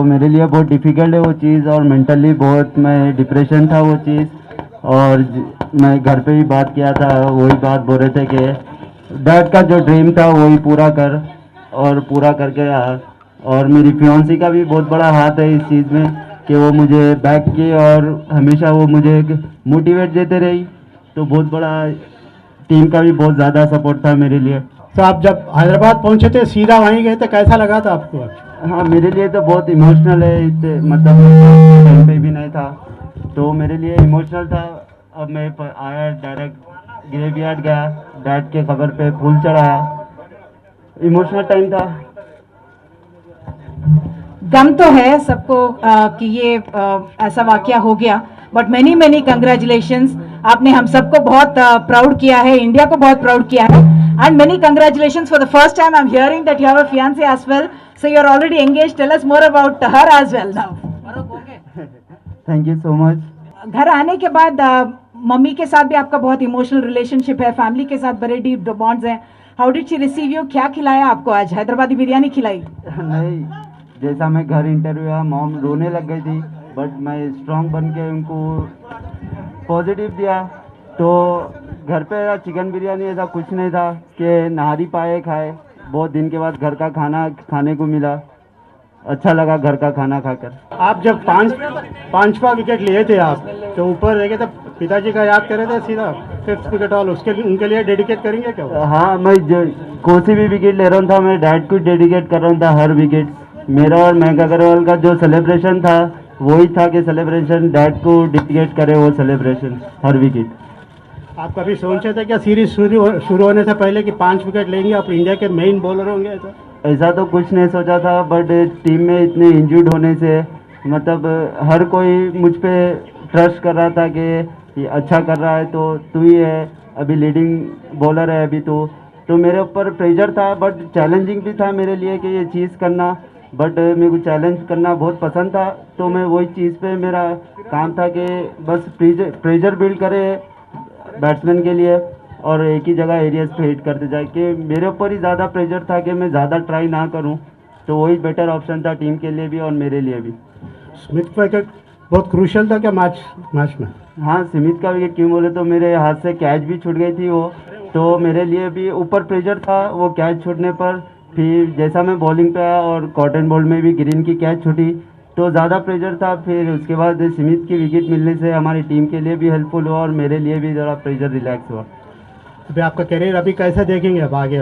तो मेरे लिए बहुत डिफ़िकल्ट है वो चीज़, और मेंटली बहुत मैं डिप्रेशन था वो चीज़। और मैं घर पे ही बात किया था, वही बात बोल रहे थे कि डैड का जो ड्रीम था वही पूरा कर, और पूरा करके आ। और मेरी फियांसी का भी बहुत बड़ा हाथ है इस चीज़ में कि वो मुझे बैक की और हमेशा वो मुझे मोटिवेट देते रही। तो बहुत बड़ा टीम का भी बहुत ज़्यादा सपोर्ट था मेरे लिए। तो आप जब हैदराबाद पहुंचे थे सीधा वहीं गए थे, कैसा लगा था आपको? हाँ, मेरे लिए तो बहुत इमोशनल है, मतलब टाइम पे भी नहीं था तो मेरे लिए इमोशनल था। अब मैं आया डायरेक्ट ग्रेवयार्ड गया, डैड के कब्र पे फूल चढ़ाया, इमोशनल टाइम था। गम तो है सबको कि ये ऐसा वाकया हो गया, बट मेनी मेनी कंग्रेचुलेशंस। आपने हम सबको बहुत प्राउड किया है, इंडिया को बहुत प्राउड किया है, and many congratulations for the first time I am hearing that you have a fiancée as well, so you are already engaged. Tell us more about her as well now. Thank you so much. घर आने के बाद mummy के साथ भी आपका बहुत emotional relationship है, फैमिली के साथ बड़े डीप बॉन्ड्स हैं। How did she receive you? क्या खिलाया आपको आज? हैदराबादी बिरयानी खिलाई? नहीं, जैसा मैं घर इंटरव्यू आया, मॉम रोने लग गई थी, बट मैं स्ट्रांग बन के उनको पॉजिटिव दिया। तो घर पे चिकन बिरयानी ऐसा कुछ नहीं था कि नहारी पाए खाए, बहुत दिन के बाद घर का खाना खाने को मिला, अच्छा लगा घर का खाना खाकर। आप जब पांचवा विकेट लिए थे आप, तो ऊपर देखे थे पिताजी का याद करे थे सीधा 5th विकेट ऑल, उनके लिए डेडिकेट करेंगे क्या? हाँ, मैं कौन सी भी विकेट ले रहा था, मैं डैड को डेडिकेट कर रहा था हर विकेट। मेरा और मयंक अग्रवाल का जो सेलिब्रेशन था वही था कि सेलिब्रेशन डैड को डेडिकेट करे, वो सेलिब्रेशन हर विकेट। आप कभी सोचे थे क्या सीरीज शुरू होने से पहले कि 5 विकेट लेंगे, आप इंडिया के मेन बॉलर होंगे? ऐसा तो कुछ नहीं सोचा था, बट टीम में इतने इंजर्ड होने से मतलब हर कोई मुझ पे ट्रस्ट कर रहा था कि ये अच्छा कर रहा है, तो तू ही है अभी लीडिंग बॉलर है अभी तो मेरे ऊपर प्रेशर था, बट चैलेंजिंग भी था मेरे लिए कि ये चीज़ करना। बट मेरे को चैलेंज करना बहुत पसंद था, तो मैं वही चीज़ पे मेरा काम था कि बस प्रेशर बिल्ड करे बैट्समैन के लिए, और एक ही जगह एरियाज पे हिट करते जाए, कि मेरे ऊपर ही ज़्यादा प्रेशर था कि मैं ज़्यादा ट्राई ना करूं, तो वही बेटर ऑप्शन था टीम के लिए भी और मेरे लिए भी। स्मिथ का विकेट बहुत क्रूशियल था क्या मैच में? हाँ, स्मिथ का विकेट क्यों बोले तो मेरे हाथ से कैच भी छूट गई थी वो, तो मेरे लिए भी ऊपर प्रेशर था वो कैच छूटने पर। फिर जैसा मैं बॉलिंग पे आया और कॉटन बॉल में भी ग्रीन की कैच छूटी, तो ज़्यादा प्रेशर था। फिर उसके बाद स्मिथ की विकेट मिलने से हमारी टीम के लिए भी हेल्पफुल हुआ और मेरे लिए भी ज़रा प्रेशर रिलैक्स हुआ। अभी आपका करियर अभी कैसे देखेंगे अब आगे?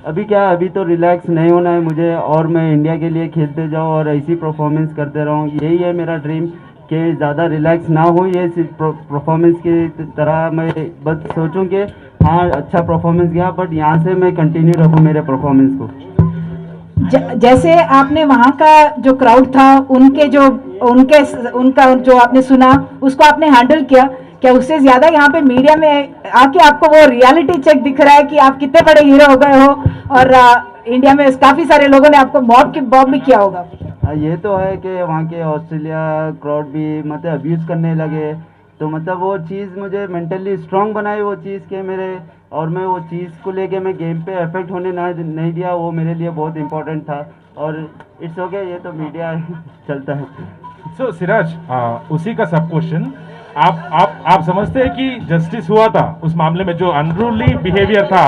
अभी क्या, अभी तो रिलैक्स नहीं होना है मुझे, और मैं इंडिया के लिए खेलते जाऊँ और ऐसी परफॉर्मेंस करते रहूँ, यही है मेरा ड्रीम कि ज़्यादा रिलैक्स ना हो, ये परफॉर्मेंस की तरह मैं बस सोचूं कि हाँ अच्छा परफॉर्मेंस गया, बट यहाँ से मैं कंटिन्यू रखूँ मेरे परफॉर्मेंस को। जैसे आपने वहाँ का जो क्राउड था, उनका जो आपने सुना, उसको आपने हैंडल किया क्या? उससे ज्यादा यहाँ पे मीडिया में आके आपको वो रियलिटी चेक दिख रहा है कि आप कितने बड़े हीरो हो गए हो, और इंडिया में काफी सारे लोगों ने आपको मॉब भी किया होगा। ये तो है कि वहाँ के ऑस्ट्रेलिया क्राउड भी मतलब अब्यूज़ करने लगे, तो मतलब वो चीज़ मुझे मेंटली स्ट्रांग बनाई वो चीज़ के मेरे, और मैं वो चीज़ को लेके मैं गेम पे अफेक्ट होने नहीं दिया, वो मेरे लिए बहुत इंपॉर्टेंट था। और इट्स ओके, ये तो मीडिया चलता है। सो सिराज, उसी का सब क्वेश्चन, आप समझते हैं कि जस्टिस हुआ था उस मामले में? जो अनरूली बिहेवियर था,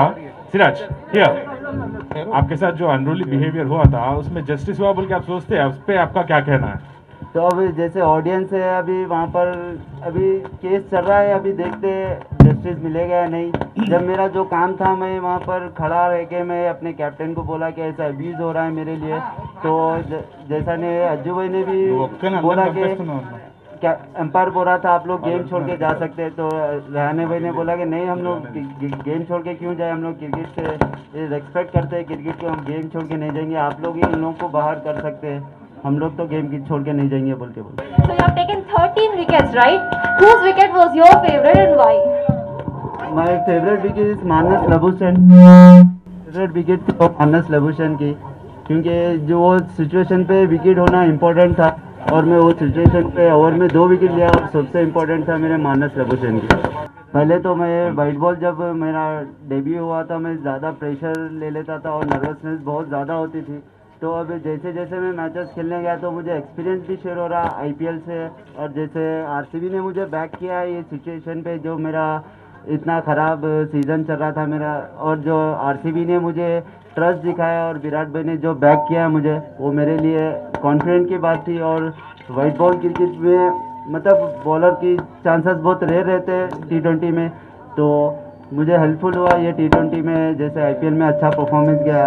सिराज हियर, आपके साथ जो अनरूली बिहेवियर हुआ था उसमें जस्टिस हुआ बोल के आप सोचते हैं? उस पर आपका क्या कहना है? तो अभी जैसे ऑडियंस है अभी वहाँ पर, अभी केस चल रहा है, अभी देखते जस्टिस मिलेगा या नहीं। जब मेरा जो काम था, मैं वहाँ पर खड़ा रह के मैं अपने कैप्टन को बोला कि ऐसा अब्यूज़ हो रहा है मेरे लिए, तो जैसा ने अज्जू भाई ने भी बोला कि क्या एम्पायर बोल रहा था आप लोग गेम छोड़ के जा सकते हैं, तो रहाने भाई ने बोला कि नहीं, हम लोग गेम छोड़ के क्यों जाए, हम लोग क्रिकेट से रिस्पेक्ट करते हैं क्रिकेट को, हम गेम छोड़ के नहीं जाएंगे, आप लोग ही उन लोगों को बाहर कर सकते हैं, हम लोग तो गेम की छोड़ के नहीं जाएंगे बोल के बोले। So you have taken 13 wickets, right? Whose wicket was your favorite and why? My favorite wicket is Marnus Labuschagne. Favourite wicket थी मानस लबूशन की, क्योंकि जो वो सिचुएशन पे विकेट होना इम्पोर्टेंट था, और मैं वो सिचुएशन पे ओवर में 2 विकेट लिया, और सबसे इम्पोर्टेंट था मेरे मानस लबूशन की। पहले तो मैं वाइट बॉल जब मेरा डेब्यू हुआ था, मैं ज़्यादा प्रेशर ले लेता था और नर्वसनेस बहुत ज़्यादा होती थी, तो अब जैसे जैसे मैं मैचेस खेलने गया तो मुझे एक्सपीरियंस भी शेयर हो रहा आईपीएल से। और जैसे आरसीबी ने मुझे बैक किया ये सिचुएशन पे, जो मेरा इतना ख़राब सीज़न चल रहा था मेरा, और जो आरसीबी ने मुझे ट्रस्ट दिखाया और विराट भाई ने जो बैक किया मुझे, वो मेरे लिए कॉन्फिडेंट की बात थी। और वाइट बॉल क्रिकेट में मतलब बॉलर की चांसेस बहुत रेयर रहते हैं T20 में, तो मुझे हेल्पफुल हुआ ये T20 में। जैसे आईपीएल में अच्छा परफॉर्मेंस गया,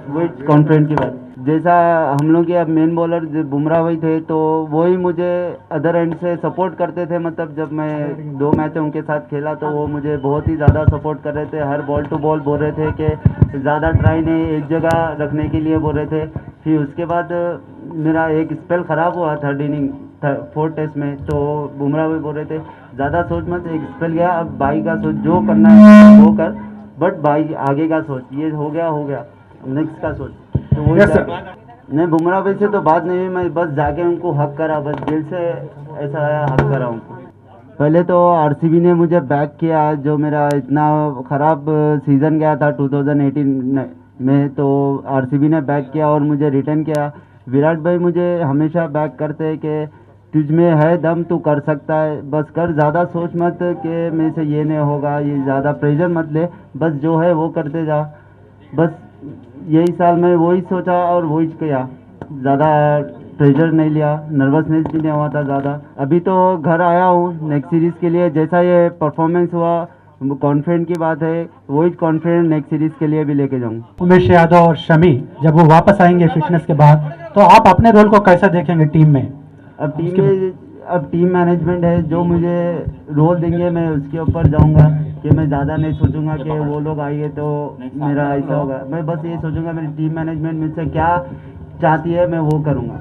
वही कॉन्फिडेंट की बात। जैसा हम लोग के अब मेन बॉलर बुमराह भाई थे, तो वही मुझे अदर एंड से सपोर्ट करते थे। मतलब जब मैं 2 मैच उनके साथ खेला तो वो मुझे बहुत ही ज़्यादा सपोर्ट कर रहे थे। हर बॉल टू बॉल बोल रहे थे कि ज़्यादा ट्राई नहीं, एक जगह रखने के लिए बोल रहे थे। फिर उसके बाद मेरा एक स्पेल ख़राब हुआ 3rd इनिंग 4th टेस्ट में, तो बुमराह भाई बोल रहे थे ज़्यादा सोच मत, एक स्पेल गया, अब बाई का सोच, जो करना है वो कर, बट बाई आगे का सोच, ये हो गया नेक्स्ट का सोच। तो वो नहीं, बुमराह भाई से तो बात नहीं हुई, मैं बस जाके उनको हक करा, बस दिल से ऐसा हक करा उनको। पहले तो आरसीबी ने मुझे बैक किया, जो मेरा इतना ख़राब सीज़न गया था 2018 में, तो आरसीबी ने बैक किया और मुझे रिटर्न किया। विराट भाई मुझे हमेशा बैक करते हैं कि तुझ में है दम, तू कर सकता है, बस कर, ज़्यादा सोच मत कि मेरे से ये नहीं होगा, ये ज़्यादा प्रेशर मत ले, बस जो है वो करते जा। बस यही साल में वही सोचा और वही किया, ज़्यादा प्रेशर नहीं लिया, नर्वसनेस भी नहीं हुआ था ज़्यादा। अभी तो घर आया हूँ नेक्स्ट सीरीज़ के लिए, जैसा ये परफॉर्मेंस हुआ कॉन्फिडेंट की बात है, वही कॉन्फिडेंट नेक्स्ट सीरीज़ के लिए भी लेके जाऊँगा। उमेश यादव और शमी जब वो वापस आएंगे फिटनेस के बाद, तो आप अपने रोल को कैसा देखेंगे टीम में? अब टीम मैनेजमेंट है, जो मुझे रोल देंगे मैं उसके ऊपर जाऊंगा, कि मैं ज़्यादा नहीं सोचूंगा कि वो लोग आएंगे तो मेरा ऐसा होगा। मैं बस ये सोचूंगा मेरी टीम मैनेजमेंट मुझसे क्या चाहती है, मैं वो करूंगा।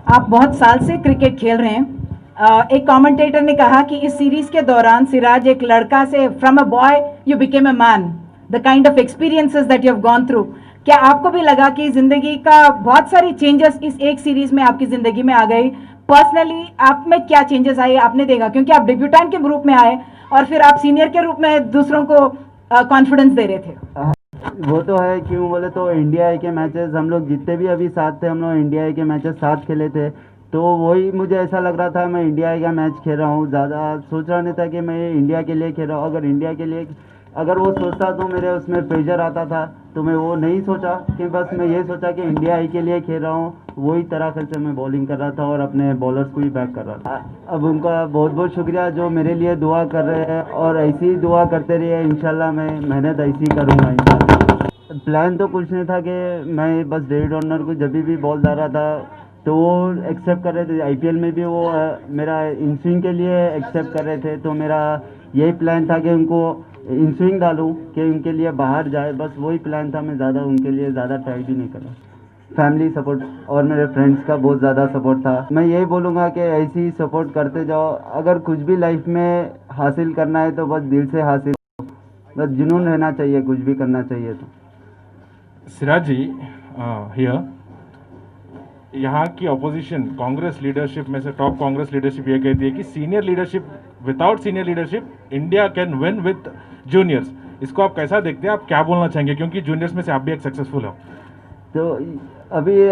आप बहुत साल से क्रिकेट खेल रहे हैं। एक कमेंटेटर ने कहा कि इस सीरीज के दौरान सिराज एक लड़का से, from a boy you became a man, the kind of experiences that you have gone through. क्या आपको भी लगा कि जिंदगी का बहुत सारी चेंजेस इस एक सीरीज में आपकी जिंदगी में आ गई? पर्सनली आप में क्या चेंजेस आए आपने देखा, क्योंकि आप डेब्यूटेंट के रूप में आए और फिर आप सीनियर के रूप में दूसरों को कॉन्फिडेंस दे रहे थे? वो तो है, क्यों बोले तो इंडिया ए के मैचेस हम लोग जितने भी अभी साथ थे, हम लोग इंडिया ए के मैचेस साथ खेले थे, तो वही मुझे ऐसा लग रहा था मैं इंडिया ए का मैच खेल रहा हूँ। ज़्यादा सोच रहा नहीं था कि मैं इंडिया के लिए खेल रहा हूँ। अगर इंडिया के लिए अगर वो सोचता तो मेरे उसमें प्रेशर आता था, तो मैं वो नहीं सोचा, कि बस मैं ये सोचा कि इंडिया ए के लिए खेल रहा हूँ। वही तरह से मैं बॉलिंग कर रहा था और अपने बॉलर्स को ही बैक कर रहा था। अब उनका बहुत बहुत शुक्रिया जो मेरे लिए दुआ कर रहे हैं, और ऐसी ही दुआ करते रहिए, इंशाल्लाह मैं मेहनत ऐसी करूँगा इंशाल्लाह। प्लान तो कुछ नहीं था कि मैं बस डेविड वार्नर को जब भी बॉल डाल रहा था तो वो एक्सेप्ट कर रहे थे। आईपीएल में भी वो मेरा इन स्विंग के लिए एक्सेप्ट कर रहे थे, तो मेरा यही प्लान था कि उनको इन स्विंग डालूँ कि उनके लिए बाहर जाए, बस वही प्लान था। मैं ज़्यादा उनके लिए ज़्यादा ट्राई भी नहीं करा। फैमिली सपोर्ट और मेरे फ्रेंड्स का बहुत ज़्यादा सपोर्ट था। मैं यही बोलूँगा कि ऐसे ही सपोर्ट करते जाओ। अगर कुछ भी लाइफ में हासिल करना है तो बस दिल से हासिल, बस जुनून रहना चाहिए, कुछ भी करना चाहिए तो। सिराज जी, हियर यहाँ की अपोजिशन कांग्रेस लीडरशिप में से टॉप कांग्रेस लीडरशिप ये कहती है कि senior leadership, without senior leadership India can win with juniors. इसको आप कैसा देखते हैं, आप क्या बोलना चाहेंगे, क्योंकि जूनियर्स में से आप भी एक सक्सेसफुल हो? तो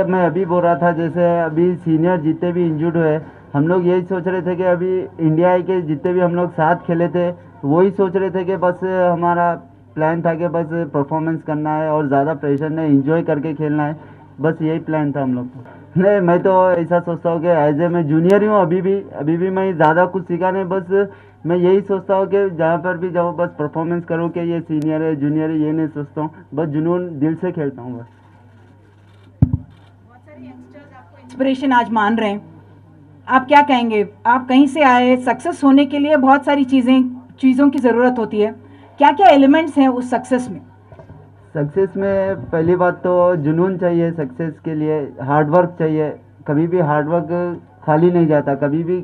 मैं अभी बोल रहा था, जैसे अभी सीनियर जितने भी इंजर्ड हुए, हम लोग यही सोच रहे थे कि अभी इंडिया के जितने भी हम लोग साथ खेले थे, वही सोच रहे थे कि बस हमारा प्लान था कि बस परफॉर्मेंस करना है और ज़्यादा प्रेशर नहीं, एंजॉय करके खेलना है, बस यही प्लान था हम लोग को। नहीं, मैं तो ऐसा सोचता हूँ कि एज ए मैं जूनियर ही हूँ, अभी भी मैं ज़्यादा कुछ सीखा नहीं, बस मैं यही सोचता हूँ कि जहाँ पर भी जाऊँ बस परफॉर्मेंस करूँ, कि ये सीनियर है जूनियर है ये नहीं सोचता हूँ, बस जुनून दिल से खेलता हूँ बस। इंस्पिरेशन आज मान रहे हैं, आप क्या कहेंगे? आप कहीं से आए, सक्सेस होने के लिए बहुत सारी चीज़ों की ज़रूरत होती है, क्या क्या एलिमेंट्स हैं उस सक्सेस में? सक्सेस में पहली बात तो जुनून चाहिए, सक्सेस के लिए हार्डवर्क चाहिए। कभी भी हार्डवर्क खाली नहीं जाता, कभी भी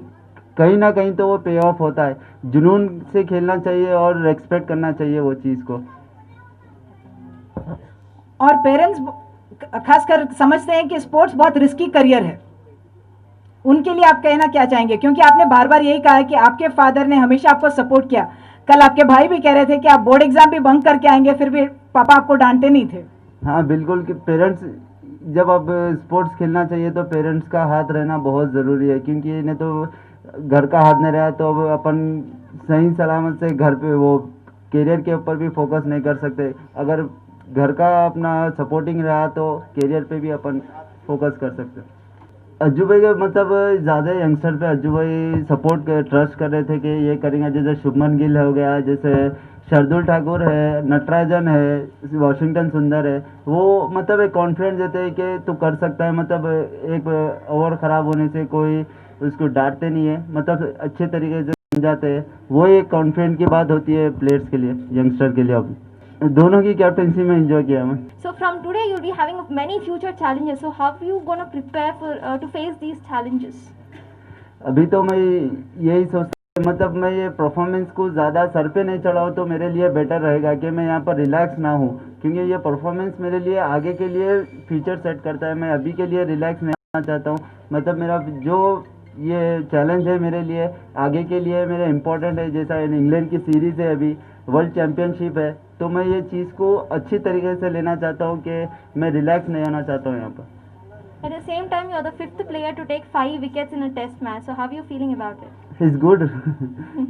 कहीं ना कहीं तो वो पे ऑफ होता है। जुनून से खेलना चाहिए और रेस्पेक्ट करना चाहिए वो चीज़ को। और पेरेंट्स खासकर समझते हैं कि स्पोर्ट्स बहुत रिस्की करियर है, उनके लिए आप कहना क्या चाहेंगे? क्योंकि आपने बार बार यही कहा है कि आपके फादर ने हमेशा आपको सपोर्ट किया। कल आपके भाई भी कह रहे थे कि आप बोर्ड एग्जाम भी बंक करके आएंगे, फिर भी पापा आपको डांटते नहीं थे। हाँ बिल्कुल, कि पेरेंट्स जब अब स्पोर्ट्स खेलना चाहिए तो पेरेंट्स का हाथ रहना बहुत ज़रूरी है, क्योंकि इन्हें तो घर का हाथ नहीं रहा तो अब अपन सही सलामत से घर पे वो करियर के ऊपर भी फोकस नहीं कर सकते। अगर घर का अपना सपोर्टिंग रहा तो करियर पे भी अपन फोकस कर सकते। अज्जू भाई का मतलब ज़्यादा यंगस्टर पे अज्जू भाई सपोर्ट ट्रस्ट कर रहे थे कि ये करेंगे, जैसे शुभमन गिल हो गया, जैसे शार्दुल ठाकुर है, नटराजन है, वॉशिंगटन सुंदर है, वो मतलब एक कॉन्फिडेंस देते हैं कि तू कर सकता है। मतलब एक ओवर ख़राब होने से कोई उसको डांटते नहीं है, मतलब अच्छे तरीके से समझाते हैं। वो एक कॉन्फिडेंट की बात होती है प्लेयर्स के लिए, यंगस्टर के लिए। अब दोनों की कैप्टनसी में एंजॉय किया मैं। So from today you'll be having many future challenges. So how are you going to prepare for to face these challenges? अभी तो मैं यही सोचता हूँ, मतलब मैं ये परफॉर्मेंस को ज़्यादा सर पे नहीं चढ़ाऊँ तो मेरे लिए बेटर रहेगा कि मैं यहाँ पर रिलैक्स ना हूँ, क्योंकि ये परफॉर्मेंस मेरे लिए आगे के लिए फ्यूचर सेट करता है। मैं अभी के लिए रिलैक्स नहीं होना चाहता हूँ। मतलब मेरा जो ये चैलेंज है मेरे लिए आगे के लिए मेरा इम्पोर्टेंट है। जैसा इंग्लैंड की सीरीज़ है, अभी वर्ल्ड चैम्पियनशिप है, तो मैं ये चीज़ को अच्छी तरीके से लेना चाहता हूँ कि मैं रिलैक्स नहीं होना चाहता हूँ यहाँ पर। At the same time, you're the fifth player to take 5 wickets in a test match. So how are you feeling about it? Is good,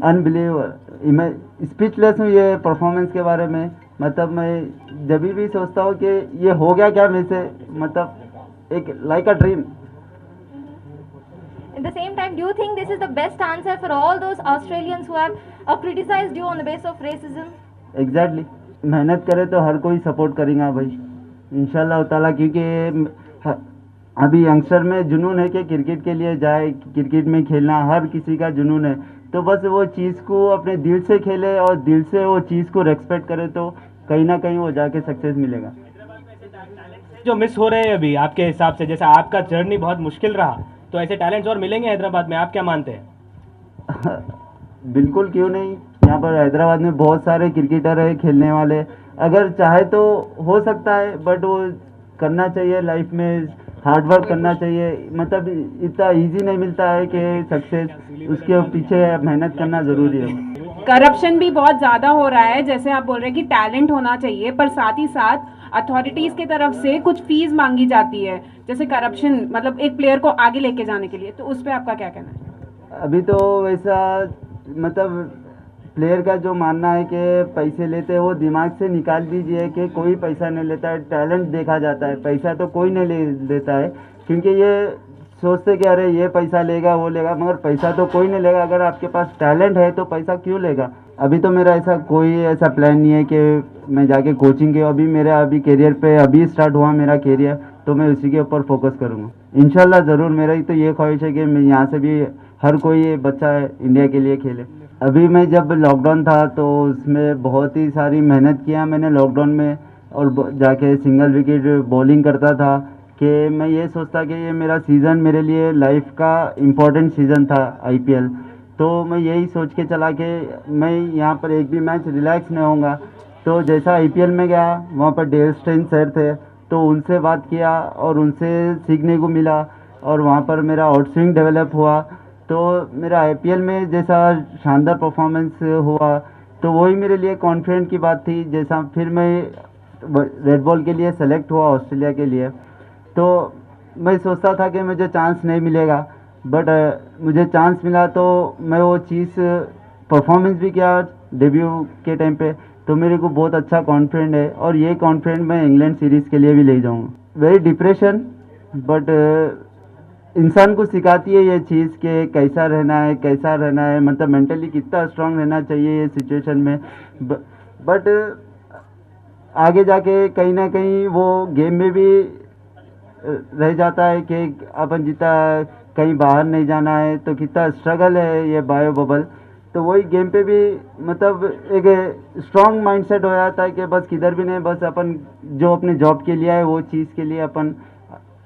unbelievable. मैं स्पीचलेस हूँ ये परफॉर्मेंस के बारे में। मतलब मैं जब भी सोचता हूँ कि ये हो गया क्या मेरे से, मतलब एक like a dream. At the same time, do you think this is the best answer for all those Australians who have criticized you on the basis of racism? Exactly, मेहनत करे तो हर कोई सपोर्ट करेगा भाई, इंशाल्लाह ताला। क्योंकि अभी यंगस्टर में जुनून है कि क्रिकेट के लिए जाए, क्रिकेट में खेलना हर किसी का जुनून है। तो बस वो चीज़ को अपने दिल से खेले और दिल से वो चीज़ को रेस्पेक्ट करे तो कहीं ना कहीं वो जाके सक्सेस मिलेगा। जो मिस हो रहे हैं अभी आपके हिसाब से, जैसे आपका जर्नी बहुत मुश्किल रहा, तो ऐसे टैलेंट्स और मिलेंगे हैदराबाद में, आप क्या मानते हैं? बिल्कुल, क्यों नहीं। यहाँ पर हैदराबाद में बहुत सारे क्रिकेटर है खेलने वाले, अगर चाहे तो हो सकता है, बट वो करना चाहिए, लाइफ में हार्ड वर्क करना चाहिए। मतलब इतना इजी नहीं मिलता है कि सक्सेस, उसके पीछे मेहनत करना ज़रूरी है। करप्शन भी बहुत ज़्यादा हो रहा है, जैसे आप बोल रहे हैं कि टैलेंट होना चाहिए, पर साथ ही साथ अथॉरिटीज़ की तरफ से कुछ फीस मांगी जाती है, जैसे करप्शन, मतलब एक प्लेयर को आगे लेके जाने के लिए। तो उस पर आपका क्या कहना है? अभी तो वैसा मतलब प्लेयर का जो मानना है कि पैसे लेते हैं, वो दिमाग से निकाल दीजिए कि कोई पैसा नहीं लेता है। टैलेंट देखा जाता है, पैसा तो कोई नहीं लेता है, क्योंकि ये सोचते कि अरे ये पैसा लेगा वो लेगा, मगर पैसा तो कोई नहीं लेगा। अगर आपके पास टैलेंट है तो पैसा क्यों लेगा। अभी तो मेरा ऐसा कोई ऐसा प्लान नहीं है कि मैं जाके कोचिंग के, अभी मेरा अभी करियर पे अभी स्टार्ट हुआ मेरा करियर, तो मैं उसी के ऊपर फोकस करूँगा इंशाल्लाह ज़रूर। मेरा तो ये ख्वाहिश है कि मैं यहाँ से भी हर कोई बच्चा इंडिया के लिए खेले। अभी मैं जब लॉकडाउन था तो उसमें बहुत ही सारी मेहनत किया मैंने लॉकडाउन में, और जाके सिंगल विकेट बॉलिंग करता था कि मैं ये सोचता कि ये मेरा सीज़न मेरे लिए लाइफ का इम्पोर्टेंट सीज़न था IPL। तो मैं यही सोच के चला कि मैं यहाँ पर एक भी मैच रिलैक्स नहीं होऊंगा। तो जैसा IPL में गया, वहाँ पर डेल स्टेन सर थे, तो उनसे बात किया और उनसे सीखने को मिला, और वहाँ पर मेरा आउट स्विंग डेवलप हुआ। तो मेरा IPL में जैसा शानदार परफॉर्मेंस हुआ, तो वही मेरे लिए कॉन्फिडेंट की बात थी। जैसा फिर मैं रेड बॉल के लिए सेलेक्ट हुआ ऑस्ट्रेलिया के लिए, तो मैं सोचता था कि मुझे चांस नहीं मिलेगा, बट मुझे चांस मिला। तो मैं वो चीज़ परफॉर्मेंस भी किया डेब्यू के टाइम पे, तो मेरे को बहुत अच्छा कॉन्फिडेंट है, और ये कॉन्फिडेंट मैं इंग्लैंड सीरीज़ के लिए भी ले जाऊँगा। वेरी डिप्रेशन, बट इंसान को सिखाती है ये चीज़ कि कैसा रहना है, मतलब मेंटली कितना स्ट्रांग रहना चाहिए ये सिचुएशन में। बट आगे जाके कहीं ना कहीं वो गेम में भी रह जाता है कि अपन जितना कहीं बाहर नहीं जाना है, तो कितना स्ट्रगल है ये बायो बबल। तो वही गेम पे भी मतलब एक स्ट्रांग माइंडसेट हो जाता है कि बस किधर भी नहीं, बस अपन जो अपने जॉब के लिए है वो चीज़ के लिए अपन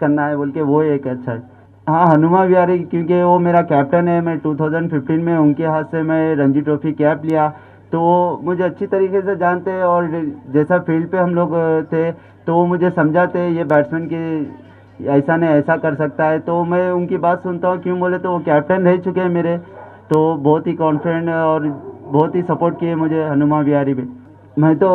करना है बोल के, वो एक अच्छा है। हाँ, हनुमा विहारी, क्योंकि वो मेरा कैप्टन है। मैं 2015 में उनके हाथ से मैं रणजी ट्रॉफी कैप लिया, तो वो मुझे अच्छी तरीके से जानते हैं, और जैसा फील्ड पे हम लोग थे तो वो मुझे समझाते हैं ये बैट्समैन की ऐसा नहीं ऐसा कर सकता है। तो मैं उनकी बात सुनता हूँ, क्यों बोले तो वो कैप्टन रह चुके हैं मेरे, तो बहुत ही कॉन्फिडेंट और बहुत ही सपोर्ट किए मुझे हनुमा विहारी भी। मैं तो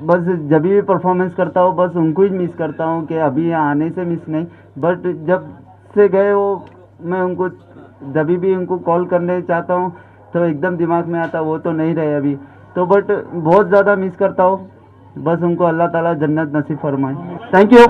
बस जब भी परफॉर्मेंस करता हूँ बस उनको ही मिस करता हूँ कि अभी यहाँ आने से मिस नहीं, बट जब से गए वो मैं उनको जब भी उनको कॉल करने चाहता हूँ तो एकदम दिमाग में आता वो तो नहीं रहे अभी तो, बट बहुत ज़्यादा मिस करता हूँ। बस उनको अल्लाह ताला जन्नत नसीब फरमाए। Thank you.